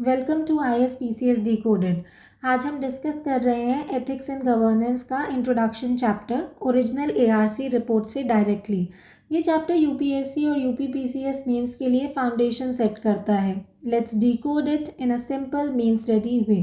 Welcome to ISPCS Decoded। आज हम discuss कर रहे हैं एथिक्स एंड गवर्नेंस का introduction chapter original ARC report से डायरेक्टली। ये चैप्टर UPSC और UPPCS मेंस के लिए फाउंडेशन सेट करता है। Let's decode it in a simple means ready way.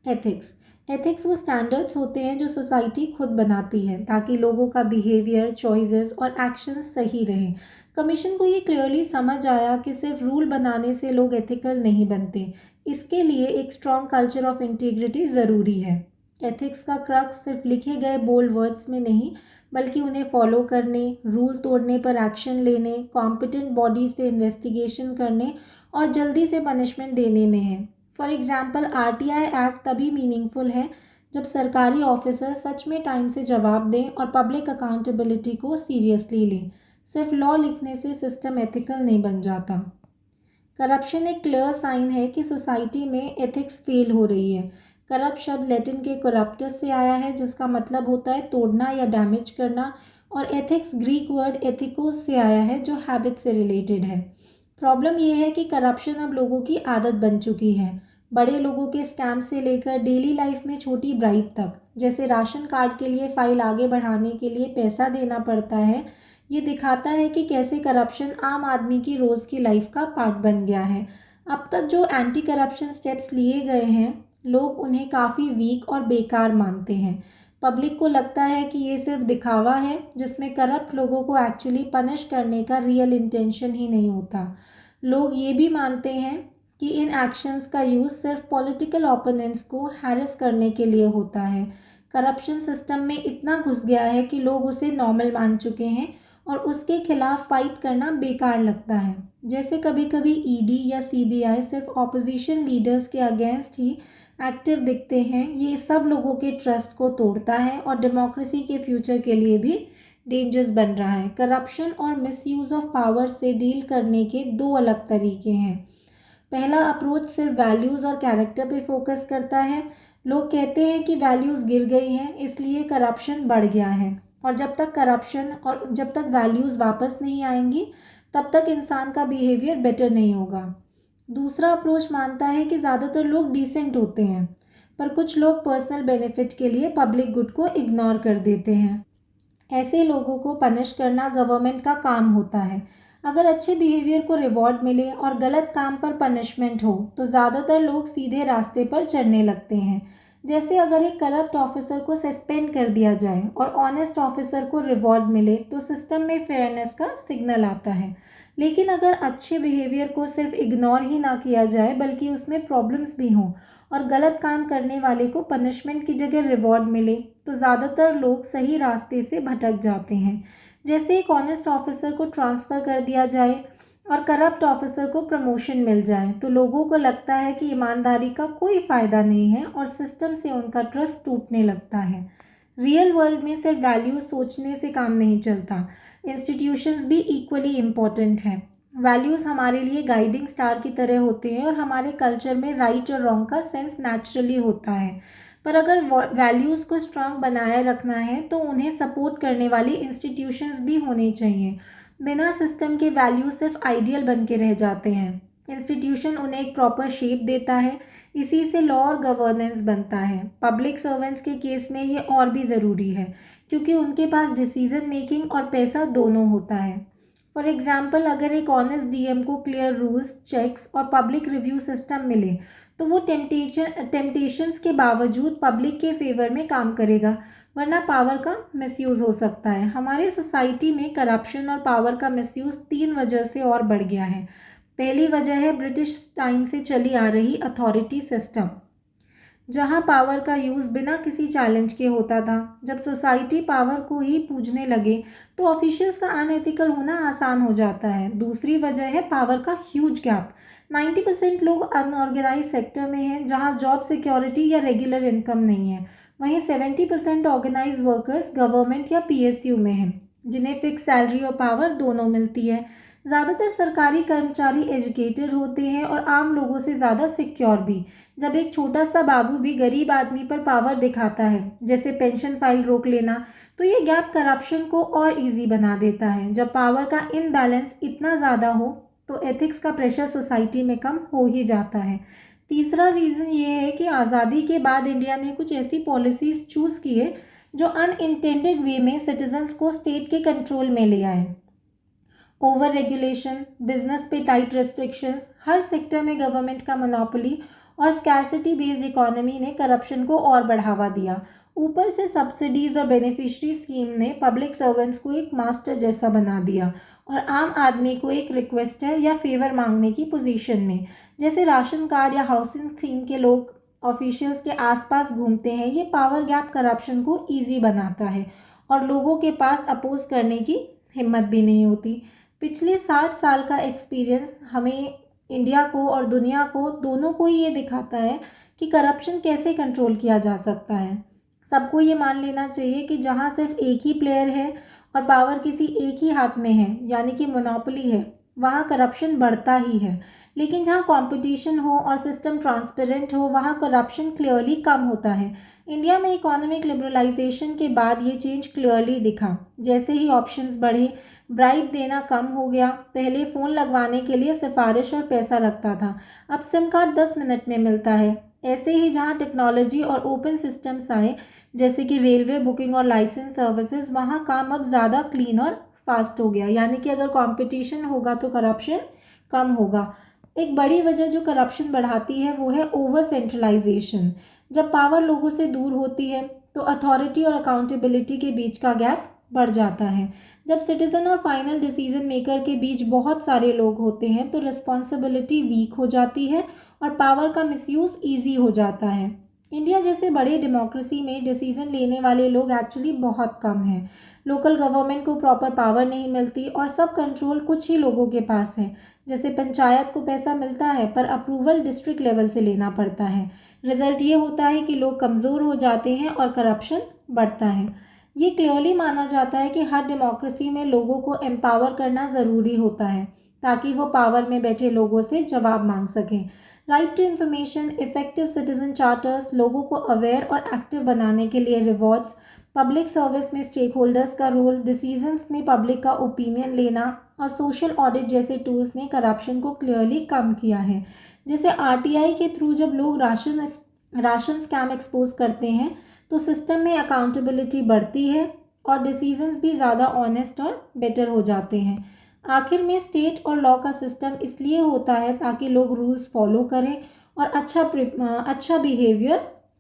Ethics ethics वो स्टैंडर्ड्स होते हैं जो सोसाइटी खुद बनाती है ताकि लोगों का बिहेवियर, चॉइसेस और एक्शंस सही रहें। कमीशन को ये क्लियरली समझ आया कि सिर्फ रूल बनाने से लोग एथिकल नहीं बनते। इसके लिए एक स्ट्रॉन्ग कल्चर ऑफ इंटीग्रिटी ज़रूरी है। एथिक्स का क्रक्स सिर्फ लिखे गए बोल्ड वर्ड्स में नहीं, बल्कि उन्हें फॉलो करने, रूल तोड़ने पर एक्शन लेने, कॉम्पिटेंट बॉडी से इन्वेस्टिगेशन करने और जल्दी से पनिशमेंट देने में है। फॉर एग्जाम्पल RTI एक्ट तभी मीनिंगफुल है जब सरकारी ऑफिसर सच में टाइम से जवाब दें और पब्लिक अकाउंटेबिलिटी को सीरियसली लें। सिर्फ लॉ लिखने से सिस्टम एथिकल नहीं बन जाता। करप्शन एक क्लियर साइन है कि सोसाइटी में एथिक्स फेल हो रही है। करप्ट शब्द लैटिन के करप्टस से आया है, जिसका मतलब होता है तोड़ना या डैमेज करना, और एथिक्स ग्रीक वर्ड एथिकोस से आया है जो हैबिट से रिलेटेड है। प्रॉब्लम यह है कि करप्शन अब लोगों की आदत बन चुकी है। बड़े लोगों के स्कैम से लेकर डेली लाइफ में छोटी ब्राइब तक, जैसे राशन कार्ड के लिए फाइल आगे बढ़ाने के लिए पैसा देना पड़ता है। ये दिखाता है कि कैसे करप्शन आम आदमी की रोज़ की लाइफ का पार्ट बन गया है। अब तक जो एंटी करप्शन स्टेप्स लिए गए हैं, लोग उन्हें काफ़ी वीक और बेकार मानते हैं। पब्लिक को लगता है कि ये सिर्फ दिखावा है जिसमें करप्ट लोगों को एक्चुअली पनिश करने का रियल इंटेंशन ही नहीं होता। लोग ये भी मानते हैं कि इन एक्शंस का यूज़ सिर्फ पॉलिटिकल ओपोनेंट्स को हैरेस करने के लिए होता है। करप्शन सिस्टम में इतना घुस गया है कि लोग उसे नॉर्मल मान चुके हैं और उसके खिलाफ फाइट करना बेकार लगता है। जैसे कभी कभी ED या CBI सिर्फ ऑपोजिशन लीडर्स के अगेंस्ट ही एक्टिव दिखते हैं। ये सब लोगों के ट्रस्ट को तोड़ता है और डेमोक्रेसी के फ्यूचर के लिए भी डेंजरस बन रहा है। करप्शन और मिसयूज़ ऑफ पावर से डील करने के दो अलग तरीके हैं। पहला अप्रोच सिर्फ वैल्यूज़ और कैरेक्टर पे फोकस करता है। लोग कहते हैं कि वैल्यूज़ गिर गई हैं, इसलिए करप्शन बढ़ गया है, और जब तक वैल्यूज़ वापस नहीं आएंगी, तब तक इंसान का बिहेवियर बेटर नहीं होगा। दूसरा अप्रोच मानता है कि ज़्यादातर लोग डिसेंट होते हैं, पर कुछ लोग पर्सनल बेनिफिट के लिए पब्लिक गुड को इग्नोर कर देते हैं। ऐसे लोगों को पनिश करना गवर्नमेंट का काम होता है। अगर अच्छे बिहेवियर को रिवॉर्ड मिले और गलत काम पर पनिशमेंट हो, तो ज़्यादातर लोग सीधे रास्ते पर चलने लगते हैं। जैसे अगर एक करप्ट ऑफिसर को सस्पेंड कर दिया जाए और ऑनेस्ट ऑफिसर को रिवॉर्ड मिले, तो सिस्टम में फेयरनेस का सिग्नल आता है। लेकिन अगर अच्छे बिहेवियर को सिर्फ इग्नोर ही ना किया जाए, बल्कि उसमें प्रॉब्लम्स भी हों और गलत काम करने वाले को पनिशमेंट की जगह रिवॉर्ड मिले, तो ज़्यादातर लोग सही रास्ते से भटक जाते हैं। जैसे एक ऑनेस्ट ऑफिसर को ट्रांसफ़र कर दिया जाए और करप्ट ऑफिसर को प्रमोशन मिल जाए, तो लोगों को लगता है कि ईमानदारी का कोई फ़ायदा नहीं है और सिस्टम से उनका ट्रस्ट टूटने लगता है। रियल वर्ल्ड में सिर्फ वैल्यूज सोचने से काम नहीं चलता, इंस्टीट्यूशंस भी इक्वली इम्पॉर्टेंट हैं। वैल्यूज़ हमारे लिए गाइडिंग स्टार की तरह होते हैं और हमारे कल्चर में राइट और रॉन्ग का सेंस नेचुरली होता है। पर अगर वैल्यूज़ को स्ट्रांग बनाए रखना है, तो उन्हें सपोर्ट करने वाली इंस्टीट्यूशंस भी होनी चाहिए। बिना सिस्टम के वैल्यूज सिर्फ आइडियल बन के रह जाते हैं। इंस्टीट्यूशन उन्हें एक प्रॉपर शेप देता है, इसी से लॉ और गवर्नेंस बनता है। पब्लिक सर्वेंट्स के केस में ये और भी ज़रूरी है, क्योंकि उनके पास डिसीजन मेकिंग और पैसा दोनों होता है। फॉर एग्जाम्पल, अगर एक ऑनेस्ट DM को क्लियर रूल्स, चेक्स और पब्लिक रिव्यू सिस्टम मिले, तो वो टेम्पटेशंस के बावजूद पब्लिक के फेवर में काम करेगा, वरना पावर का मिसयूज़ हो सकता है। हमारे सोसाइटी में करप्शन और पावर का मिसयूज़ 3 वजह से और बढ़ गया है। पहली वजह है ब्रिटिश टाइम से चली आ रही अथॉरिटी सिस्टम, जहां पावर का यूज़ बिना किसी चैलेंज के होता था। जब सोसाइटी पावर को ही पूजने लगे, तो ऑफिशियल्स का अनएथिकल होना आसान हो जाता है। दूसरी वजह है पावर का ह्यूज गैप। 90% लोग अनऑर्गेनाइज सेक्टर में हैं, जहां जॉब सिक्योरिटी या रेगुलर इनकम नहीं है। वहीं 70% ऑर्गेनाइज वर्कर्स गवर्नमेंट या PSU में हैं, जिन्हें फिक्स सैलरी और पावर दोनों मिलती है। ज़्यादातर सरकारी कर्मचारी एजुकेटेड होते हैं और आम लोगों से ज़्यादा सिक्योर भी। जब एक छोटा सा बाबू भी गरीब आदमी पर पावर दिखाता है, जैसे पेंशन फाइल रोक लेना, तो ये गैप करप्शन को और इजी बना देता है। जब पावर का इनबैलेंस इतना ज़्यादा हो, तो एथिक्स का प्रेशर सोसाइटी में कम हो ही जाता है। तीसरा रीज़न ये है कि आज़ादी के बाद इंडिया ने कुछ ऐसी पॉलिसीज़ चूज़ की है जो अनइंटेंडेड वे में सिटीजन्स को स्टेट के कंट्रोल में ले आए। ओवर रेगुलेशन, बिजनेस पे टाइट रेस्ट्रिक्शंस, हर सेक्टर में गवर्नमेंट का मोनोपोली और स्कैर्सिटी बेस्ड इकोनॉमी ने करप्शन को और बढ़ावा दिया। ऊपर से सब्सिडीज और बेनिफिशियरी स्कीम ने पब्लिक सर्वेंट्स को एक मास्टर जैसा बना दिया और आम आदमी को एक रिक्वेस्टर या फेवर मांगने की पोजीशन में। जैसे राशन कार्ड या हाउसिंग स्कीम के लोग ऑफिशियल्स के आसपास घूमते हैं। ये पावर गैप करप्शन को ईजी बनाता है और लोगों के पास अपोज करने की हिम्मत भी नहीं होती। पिछले 60 साल का एक्सपीरियंस हमें, इंडिया को और दुनिया को, दोनों को ही ये दिखाता है कि करप्शन कैसे कंट्रोल किया जा सकता है। सबको ये मान लेना चाहिए कि जहाँ सिर्फ एक ही प्लेयर है और पावर किसी एक ही हाथ में है, यानी कि मोनोपोली है, वहाँ करप्शन बढ़ता ही है। लेकिन जहाँ कंपटीशन हो और सिस्टम ट्रांसपेरेंट हो, वहाँ करप्शन क्लियरली कम होता है। इंडिया में इकोनॉमिक लिबरलाइजेशन के बाद ये चेंज क्लियरली दिखा। जैसे ही ऑप्शंस बढ़े, ब्राइब देना कम हो गया। पहले फ़ोन लगवाने के लिए सिफारिश और पैसा लगता था, अब सिम कार्ड 10 मिनट में मिलता है। ऐसे ही जहाँ टेक्नोलॉजी और ओपन सिस्टम्स आए, जैसे कि रेलवे बुकिंग और लाइसेंस सर्विसेज, वहाँ काम अब ज़्यादा क्लीन और फास्ट हो गया। यानी कि अगर कंपटीशन होगा तो करप्शन कम होगा। एक बड़ी वजह जो करप्शन बढ़ाती है वो है ओवर सेंट्रलाइजेशन। जब पावर लोगों से दूर होती है तो अथॉरिटी और अकाउंटेबिलिटी के बीच का गैप बढ़ जाता है। जब सिटीजन और फाइनल डिसीजन मेकर के बीच बहुत सारे लोग होते हैं तो रिस्पॉन्सिबिलिटी वीक हो जाती है और पावर का मिसयूज़ ईजी हो जाता है। इंडिया जैसे बड़े डेमोक्रेसी में डिसीजन लेने वाले लोग एक्चुअली बहुत कम हैं। लोकल गवर्नमेंट को प्रॉपर पावर नहीं मिलती और सब कंट्रोल कुछ ही लोगों के पास है। जैसे पंचायत को पैसा मिलता है पर अप्रूवल डिस्ट्रिक्ट लेवल से लेना पड़ता है। रिजल्ट ये होता है कि लोग कमज़ोर हो जाते हैं और करप्शन बढ़ता है। ये क्लियरली माना जाता है कि हर डेमोक्रेसी में लोगों को एम्पावर करना ज़रूरी होता है ताकि वो पावर में बैठे लोगों से जवाब मांग सकें। Right to information, effective citizen charters, लोगों को अवेयर और एक्टिव बनाने के लिए रिवॉर्ड्स, पब्लिक सर्विस में स्टेक होल्डर्स का रोल, डिसीजंस में पब्लिक का ओपिनियन लेना और सोशल ऑडिट जैसे टूल्स ने करप्शन को क्लियरली कम किया है। जैसे आरटीआई के थ्रू जब लोग राशन स्कैम एक्सपोज करते हैं तो सिस्टम में अकाउंटेबिलिटी बढ़ती है और डिसीजंस भी ज़्यादा ऑनेस्ट और बेटर हो जाते हैं। आखिर में स्टेट और लॉ का सिस्टम इसलिए होता है ताकि लोग रूल्स फॉलो करें और अच्छा बिहेवियर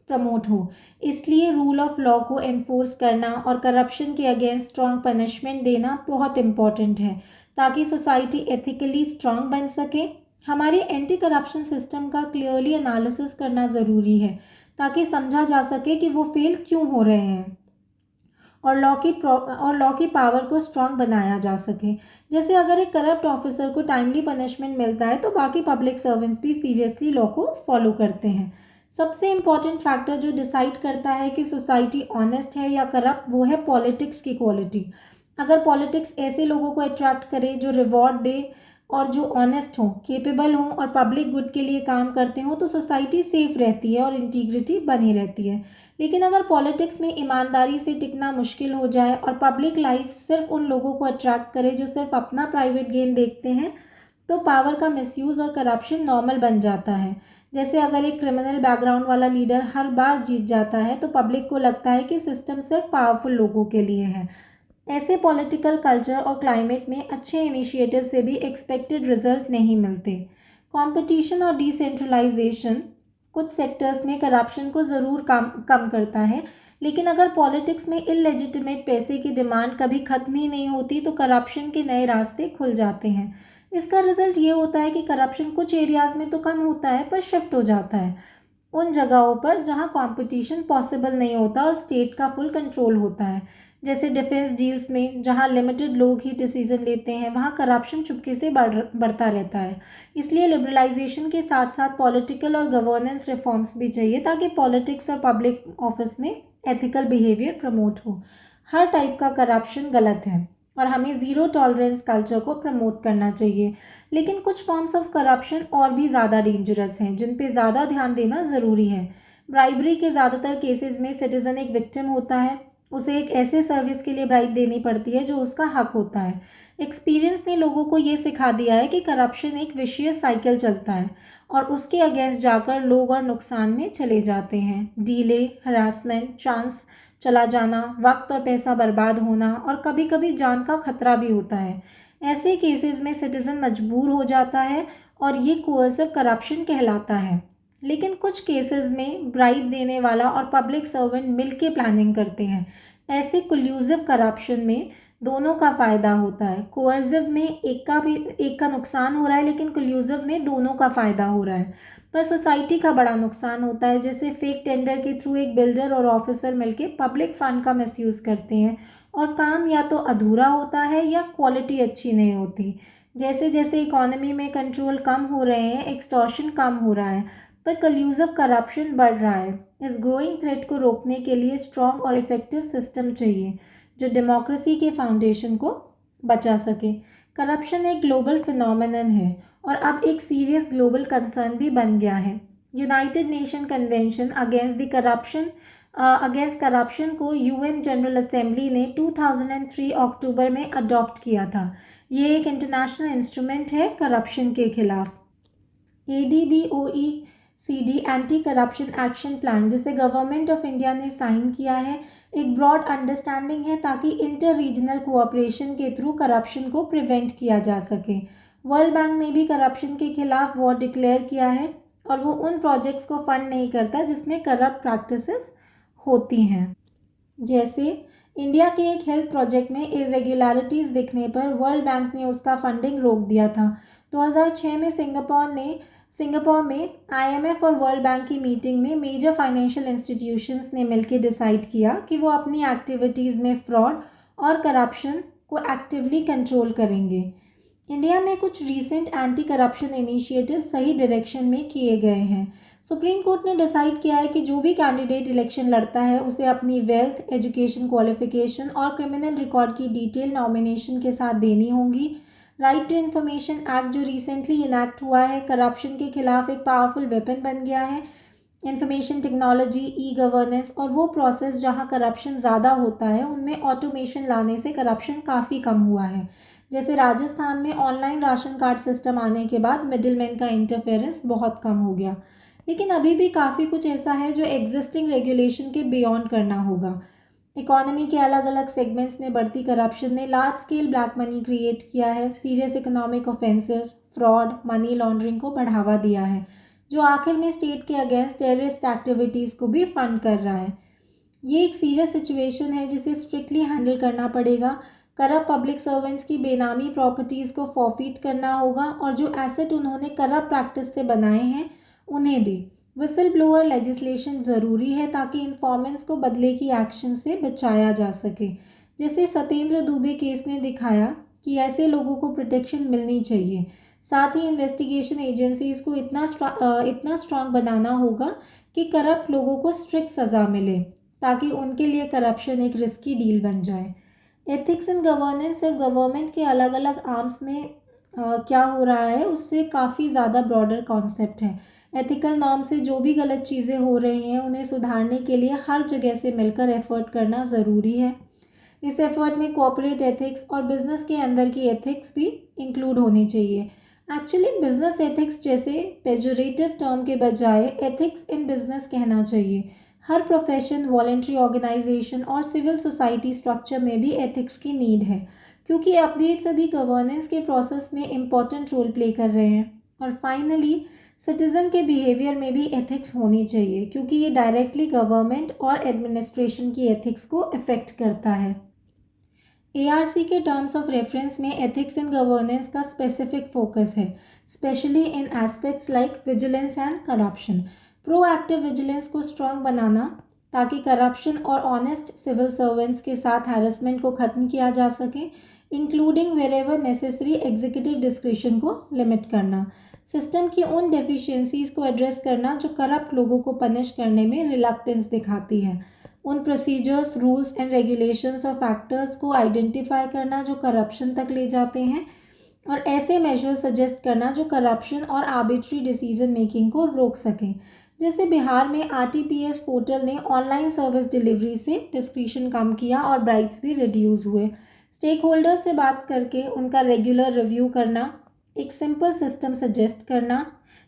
प्रमोट हो। इसलिए रूल ऑफ लॉ को एनफोर्स करना और करप्शन के अगेंस्ट स्ट्रॉन्ग पनिशमेंट देना बहुत इम्पॉर्टेंट है ताकि सोसाइटी एथिकली स्ट्रॉन्ग बन सके। हमारे एंटी करप्शन सिस्टम का क्लियरली एनालिसिस करना ज़रूरी है ताकि समझा जा सके कि वो फेल क्यों हो रहे हैं और लॉ की पावर को स्ट्रॉन्ग बनाया जा सके। जैसे अगर एक करप्ट ऑफिसर को टाइमली पनिशमेंट मिलता है तो बाकी पब्लिक सर्वेंट्स भी सीरियसली लॉ को फॉलो करते हैं। सबसे इम्पॉर्टेंट फैक्टर जो डिसाइड करता है कि सोसाइटी ऑनेस्ट है या करप्ट, वो है पॉलिटिक्स की क्वालिटी। अगर पॉलिटिक्स ऐसे लोगों को अट्रैक्ट करे जो रिवॉर्ड दे और जो ऑनेस्ट हों, केपेबल हों और पब्लिक गुड के लिए काम करते हों तो सोसाइटी सेफ रहती है और इंटीग्रिटी बनी रहती है। लेकिन अगर पॉलिटिक्स में ईमानदारी से टिकना मुश्किल हो जाए और पब्लिक लाइफ सिर्फ उन लोगों को अट्रैक्ट करे जो सिर्फ अपना प्राइवेट गेन देखते हैं तो पावर का मिसयूज़ और करप्शन नॉर्मल बन जाता है। जैसे अगर एक क्रिमिनल बैकग्राउंड वाला लीडर हर बार जीत जाता है तो पब्लिक को लगता है कि सिस्टम सिर्फ पावरफुल लोगों के लिए है। ऐसे पॉलिटिकल कल्चर और क्लाइमेट में अच्छे इनिशिएटिव से भी एक्सपेक्टेड रिजल्ट नहीं मिलते। कंपटीशन और डिसेंट्रलाइजेशन कुछ सेक्टर्स में करप्शन को ज़रूर कम करता है, लेकिन अगर पॉलिटिक्स में इलेजिटिमेट पैसे की डिमांड कभी ख़त्म ही नहीं होती तो करप्शन के नए रास्ते खुल जाते हैं। इसका रिजल्ट ये होता है कि करप्शन कुछ एरियाज़ में तो कम होता है पर शिफ्ट हो जाता है उन जगहों पर जहां कंपटीशन पॉसिबल नहीं होता और स्टेट का फुल कंट्रोल होता है। जैसे डिफेंस डील्स में जहां लिमिटेड लोग ही डिसीजन लेते हैं वहां करप्शन चुपके से बढ़ता रहता है। इसलिए लिबरलाइजेशन के साथ साथ पॉलिटिकल और गवर्नेंस रिफॉर्म्स भी चाहिए ताकि पॉलिटिक्स और पब्लिक ऑफिस में एथिकल बिहेवियर प्रमोट हो। हर टाइप का करप्शन गलत है और हमें ज़ीरो टॉलरेंस कल्चर को प्रमोट करना चाहिए। लेकिन कुछ फॉर्म्स ऑफ करप्शन और भी ज़्यादा डेंजरस हैं जिन पे ज़्यादा ध्यान देना ज़रूरी है। ब्राइबरी के ज़्यादातर केसेस में सिटीज़न एक विक्टिम होता है, उसे एक ऐसे सर्विस के लिए ब्राइब देनी पड़ती है जो उसका हक होता है। एक्सपीरियंस ने लोगों को ये सिखा दिया है कि करप्शन एक विशियस साइकिल चलता है और उसके अगेंस्ट जाकर लोग और नुकसान में चले जाते हैं। डीले, हरासमेंट, चांस चला जाना, वक्त और पैसा बर्बाद होना और कभी कभी जान का खतरा भी होता है। ऐसे केसेस में सिटीजन मजबूर हो जाता है और ये कोअर्सिव करप्शन कहलाता है। लेकिन कुछ केसेस में ब्राइब देने वाला और पब्लिक सर्वेंट मिलके प्लानिंग करते हैं। ऐसे कोल्यूसिव करप्शन में दोनों का फ़ायदा होता है। कोअर्सिव में एक का नुकसान हो रहा है, लेकिन कोल्यूसिव में दोनों का फ़ायदा हो रहा है। पर सोसाइटी का बड़ा नुकसान होता है, जैसे फेक टेंडर के थ्रू एक बिल्डर और ऑफिसर मिलके पब्लिक फंड का मिसयूज़ करते हैं और काम या तो अधूरा होता है या क्वालिटी अच्छी नहीं होती। जैसे जैसे इकोनॉमी में कंट्रोल कम हो रहे हैं, एक्सटॉर्शन कम हो रहा है, पर कल्यूसिव करप्शन बढ़ रहा है। इस ग्रोइंग थ्रेट को रोकने के लिए स्ट्रॉन्ग और इफेक्टिव सिस्टम चाहिए जो डेमोक्रेसी के फाउंडेशन को बचा सके। करप्शन एक ग्लोबल फिनोमेनन है और अब एक सीरियस ग्लोबल कंसर्न भी बन गया है। United nation convention against corruption को यूएन जनरल असेंबली ने 2003 अक्टूबर में अडॉप्ट किया था। ये एक इंटरनेशनल इंस्ट्रूमेंट है करप्शन के खिलाफ। ADBOECD anti corruption action plan, जिसे गवर्नमेंट ऑफ इंडिया ने साइन किया है, एक ब्रॉड अंडरस्टैंडिंग है ताकि इंटर रीजनल कोऑपरेशन के थ्रू करप्शन को प्रिवेंट किया जा सके। वर्ल्ड बैंक ने भी करप्शन के खिलाफ वॉर डिक्लेयर किया है और वो उन प्रोजेक्ट्स को फंड नहीं करता जिसमें करप्ट प्रैक्टिसेस होती हैं। जैसे इंडिया के एक हेल्थ प्रोजेक्ट में इरेगुलरिटीज़ दिखने पर वर्ल्ड बैंक ने उसका फंडिंग रोक दिया था। 2006 में सिंगापुर में IMF और वर्ल्ड बैंक की मीटिंग में मेजर फाइनेंशियल इंस्टीट्यूशंस ने मिलकर डिसाइड किया कि वो अपनी एक्टिविटीज़ में फ्रॉड और करप्शन को एक्टिवली कंट्रोल करेंगे। इंडिया में कुछ रीसेंट एंटी करप्शन इनिशिएटिव सही डायरेक्शन में किए गए हैं। सुप्रीम कोर्ट ने डिसाइड किया है कि जो भी कैंडिडेट इलेक्शन लड़ता है उसे अपनी वेल्थ, एजुकेशन क्वालिफिकेशन और क्रिमिनल रिकॉर्ड की डिटेल नॉमिनेशन के साथ देनी होंगी। राइट टू इन्फॉर्मेशन एक्ट जो रिसेंटली इनैक्ट हुआ है, करप्शन के खिलाफ एक पावरफुल वेपन बन गया है। इंफॉर्मेशन टेक्नोलॉजी, ई-गवर्नेंस और वो प्रोसेस जहां करप्शन ज़्यादा होता है उनमें ऑटोमेशन लाने से करप्शन काफ़ी कम हुआ है। जैसे राजस्थान में ऑनलाइन राशन कार्ड सिस्टम आने के बाद मिडिलमैन का इंटरफेरेंस बहुत कम हो गया। लेकिन अभी भी काफ़ी कुछ ऐसा है जो एग्जिस्टिंग रेगुलेशन के बियॉन्ड करना होगा। इकोनॉमी के अलग अलग सेगमेंट्स में बढ़ती करप्शन ने large scale black money create किया है, serious economic offences, fraud, money laundering को बढ़ावा दिया है, जो आखिर में स्टेट के अगेंस्ट टेररिस्ट एक्टिविटीज़ को भी फंड कर रहा है। ये एक सीरियस सिचुएशन है जिसे स्ट्रिक्टली हैंडल करना पड़ेगा। करप्ट पब्लिक सर्वेंट्स की बेनामी प्रॉपर्टीज़ को फॉरफिट करना होगा और जो एसेट उन्होंने करप्ट प्रैक्टिस से बनाए हैं उन्हें भी। विसल ब्लोअर लेजिस्लेशन ज़रूरी है ताकि इन्फॉर्मेंट्स को बदले की एक्शन से बचाया जा सके। जैसे सत्येंद्र दुबे केस ने दिखाया कि ऐसे लोगों को प्रोटेक्शन मिलनी चाहिए। साथ ही इन्वेस्टिगेशन एजेंसीज़ को इतना स्ट्रांग बनाना होगा कि करप्ट लोगों को स्ट्रिक्ट सज़ा मिले ताकि उनके लिए करप्शन एक रिस्की डील बन जाए। एथिक्स इन गवर्नेंस और गवर्नमेंट के अलग अलग आर्म्स में क्या हो रहा है उससे काफ़ी ज़्यादा ब्रॉडर कॉन्सेप्ट है। एथिकल नॉर्म से जो भी गलत चीज़ें हो रही हैं उन्हें सुधारने के लिए हर जगह से मिलकर एफर्ट करना ज़रूरी है। इस एफर्ट में कॉर्पोरेट एथिक्स और बिजनेस के अंदर की एथिक्स भी इंक्लूड होनी चाहिए। एक्चुअली बिजनेस एथिक्स जैसे पेजोरेटिव टर्म के बजाय एथिक्स इन बिजनेस कहना चाहिए। हर प्रोफेशन, वॉलंटरी ऑर्गेनाइजेशन और सिविल सोसाइटी स्ट्रक्चर में भी एथिक्स की नीड है, क्योंकि अपडेट सभी गवर्नेंस के प्रोसेस में इम्पॉर्टेंट रोल प्ले कर रहे हैं। और फाइनली सिटीज़न के बिहेवियर में भी एथिक्स होनी चाहिए, क्योंकि ये डायरेक्टली गवर्नमेंट और एडमिनिस्ट्रेशन की एथिक्स को इफ़ेक्ट करता है। ARC के टर्म्स ऑफ रेफरेंस में एथिक्स इन गवर्नेंस का स्पेसिफिक फोकस है, specially in aspects like vigilance and corruption. Proactive vigilance को स्ट्रॉन्ग बनाना ताकि करप्शन और ऑनेस्ट सिविल सर्वेंट्स के साथ हैरेसमेंट को ख़त्म किया जा सके, including wherever necessary executive discretion को लिमिट करना। सिस्टम की उन डेफिशिएंसीज़ को एड्रेस करना जो करप्ट लोगों को पनिश करने में रिलक्टेंस दिखाती है। उन प्रोसीजर्स, रूल्स एंड रेगुलेशंस और फैक्टर्स को आइडेंटिफाई करना जो करप्शन तक ले जाते हैं और ऐसे मेजर्स सजेस्ट करना जो करप्शन और आर्बिट्री डिसीजन मेकिंग को रोक सकें। जैसे बिहार में RTPS पोर्टल ने ऑनलाइन सर्विस डिलीवरी से डिस्क्रिशन कम किया और ब्राइब्स भी रिड्यूस हुए। स्टेक होल्डर से बात करके उनका रेगुलर रिव्यू करना, एक सिंपल सिस्टम सजेस्ट करना।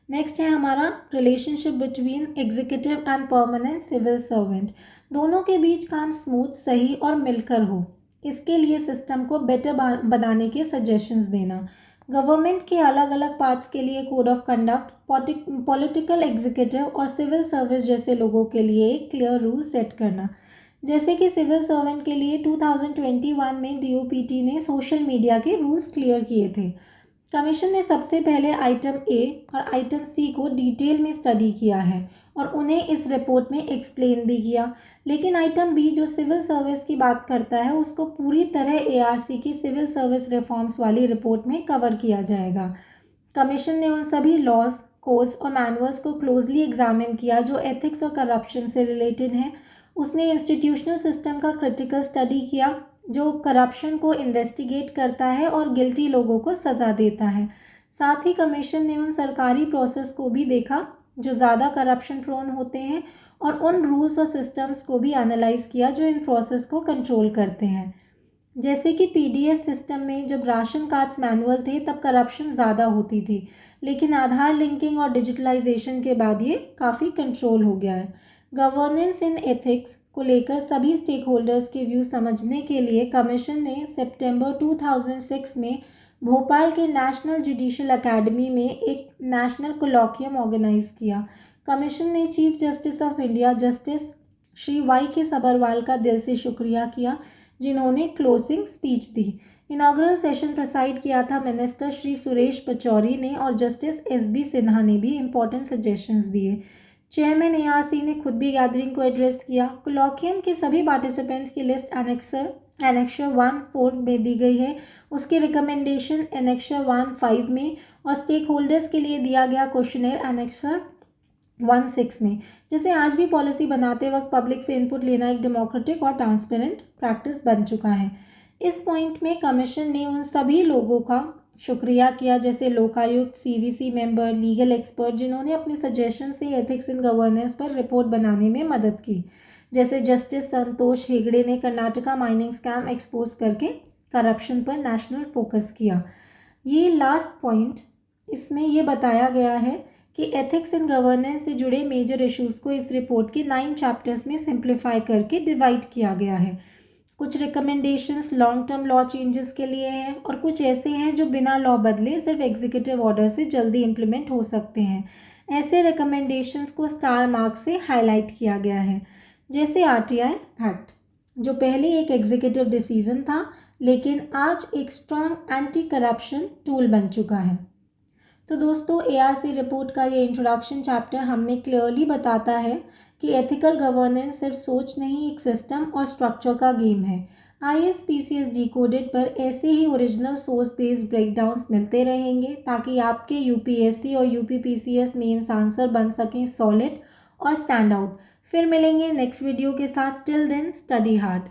नेक्स्ट है हमारा relationship between executive and permanent civil servant. दोनों के बीच काम स्मूथ, सही और मिलकर हो, इसके लिए सिस्टम को बेटर बनाने के सजेशंस देना। गवर्नमेंट के अलग अलग पार्ट्स के लिए code of conduct, political, executive और सिविल सर्विस जैसे लोगों के लिए एक क्लियर रूल सेट करना। जैसे कि सिविल सर्वेंट के लिए 2021 में DOPT ने सोशल मीडिया के रूल्स क्लियर किए थे। कमीशन ने सबसे पहले आइटम ए और आइटम सी को डिटेल में स्टडी किया है और उन्हें इस रिपोर्ट में एक्सप्लेन भी किया, लेकिन आइटम बी जो सिविल सर्विस की बात करता है उसको पूरी तरह ARC की सिविल सर्विस रिफॉर्म्स वाली रिपोर्ट में कवर किया जाएगा। कमीशन ने उन सभी लॉज, कोड्स और मैनुअल्स को क्लोजली एग्जामिन किया जो एथिक्स और करप्शन से रिलेटेड हैं। उसने इंस्टीट्यूशनल सिस्टम का क्रिटिकल स्टडी किया जो करप्शन को इन्वेस्टिगेट करता है और गिल्टी लोगों को सज़ा देता है। साथ ही कमीशन ने उन सरकारी प्रोसेस को भी देखा जो ज़्यादा करप्शन प्रोन होते हैं और उन रूल्स और सिस्टम्स को भी एनालाइज किया जो इन प्रोसेस को कंट्रोल करते हैं। जैसे कि PDS सिस्टम में जब राशन कार्ड्स मैनुअल थे तब करप्शन ज़्यादा होती थी, लेकिन आधार लिंकिंग और डिजिटलाइजेशन के बाद ये काफ़ी कंट्रोल हो गया है। गवर्नेंस इन एथिक्स को लेकर सभी स्टेक होल्डर्स के व्यू समझने के लिए कमीशन ने सितंबर 2006 में भोपाल के नेशनल जुडिशल एकेडमी में एक नेशनल कोलॉक्वियम ऑर्गेनाइज किया। कमीशन ने chief justice of India justice Shri YK Sabharwal का दिल से शुक्रिया किया जिन्होंने क्लोजिंग स्पीच दी। इनॉग्रल सेशन प्रेसाइड किया था मिनिस्टर श्री सुरेश पचौरी ने और जस्टिस SB सिन्हा ने भी इम्पोर्टेंट सजेशंस दिए। चेयरमैन ARC ने खुद भी गैदरिंग को एड्रेस किया। कोलॉक्वियम के सभी पार्टिसिपेंट्स की लिस्ट एनेक्सर 1-4 में दी गई है, उसकी रिकमेंडेशन एनेक्सर 1-5 में और स्टेक होल्डर्स के लिए दिया गया क्वेश्चनर एनेक्सर 1-6 में। जैसे आज भी पॉलिसी बनाते वक्त पब्लिक से इनपुट लेना एक डेमोक्रेटिक और ट्रांसपेरेंट प्रैक्टिस बन चुका है। इस पॉइंट में कमीशन ने उन सभी लोगों का शुक्रिया किया जैसे Lokayukta, CVC member, legal expert जिन्होंने अपने सजेशन से एथिक्स इन गवर्नेंस पर रिपोर्ट बनाने में मदद की। जैसे जस्टिस संतोष हेगड़े ने कर्नाटका माइनिंग स्कैम एक्सपोज करके करप्शन पर नेशनल फोकस किया। ये लास्ट पॉइंट, इसमें ये बताया गया है कि एथिक्स इन गवर्नेंस से जुड़े मेजर इश्यूज़ को इस रिपोर्ट के 9 चैप्टर्स में सिंप्लीफाई करके डिवाइड किया गया है। कुछ recommendations long term law changes के लिए हैं और कुछ ऐसे हैं जो बिना लॉ बदले सिर्फ एग्जीक्यूटिव ऑर्डर से जल्दी इम्प्लीमेंट हो सकते हैं। ऐसे रिकमेंडेशंस को स्टार मार्क से हाईलाइट किया गया है। जैसे RTI एक्ट जो पहले एक एग्जीक्यूटिव डिसीजन था लेकिन आज एक स्ट्रॉन्ग एंटी करप्शन टूल बन चुका है। तो दोस्तों ARC रिपोर्ट का ये इंट्रोडक्शन चैप्टर हमने क्लियरली बताता है कि एथिकल गवर्नेंस सिर्फ सोच नहीं, एक सिस्टम और स्ट्रक्चर का गेम है। ISPCS डिकोडेड पर ऐसे ही ओरिजिनल सोर्स बेस्ड ब्रेकडाउन्स मिलते रहेंगे ताकि आपके UPSC और UPPCS मेंस आंसर बन सकें सॉलिड और स्टैंड आउट। फिर मिलेंगे नेक्स्ट वीडियो के साथ। Till then study hard.